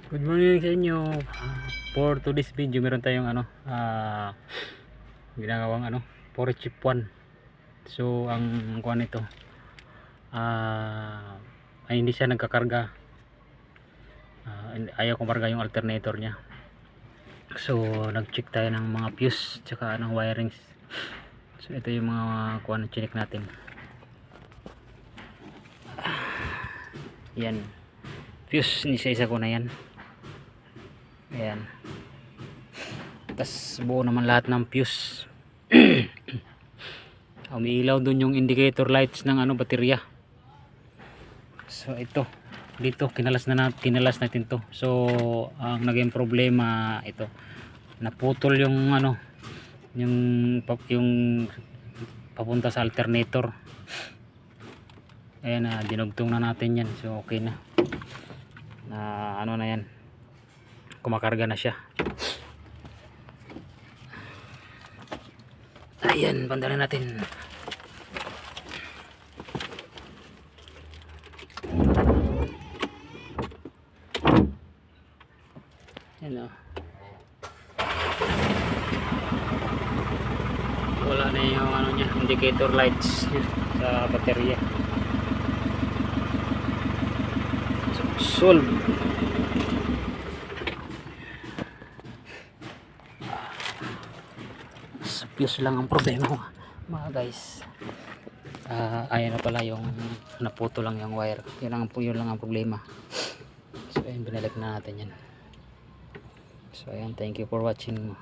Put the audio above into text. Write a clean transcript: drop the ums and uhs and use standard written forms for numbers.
Good morning sa inyo. For today's video, meron tayong ginagawang for chip 1. So ang kuan nito ay hindi siya nagkakarga. Ayaw kumarga yung alternator niya. So nag-check tayo ng mga fuse tsaka wirings. So ito yung mga kuan check natin. Yan. Fuse ni isa ko na yan. Ayan. Tas buo naman lahat ng fuse. Umiilaw dun yung indicator lights ng baterya. So ito dito kinalas natin to. So ang naging problema ito, naputol yung yung papunta sa alternator. Ayan na, dinugtong na natin yan. So okay na, na yan, kumakarga na siya. Ayan, pandalan natin. Ayan o. Wala na yung niya, indicator lights sa baterya. So, solve. Fuse lang ang problema mga guys. Ayan na pala yung naputo lang yung wire. Yun lang ang problema. So ayan, binalik na natin yan. So ayan, thank you for watching.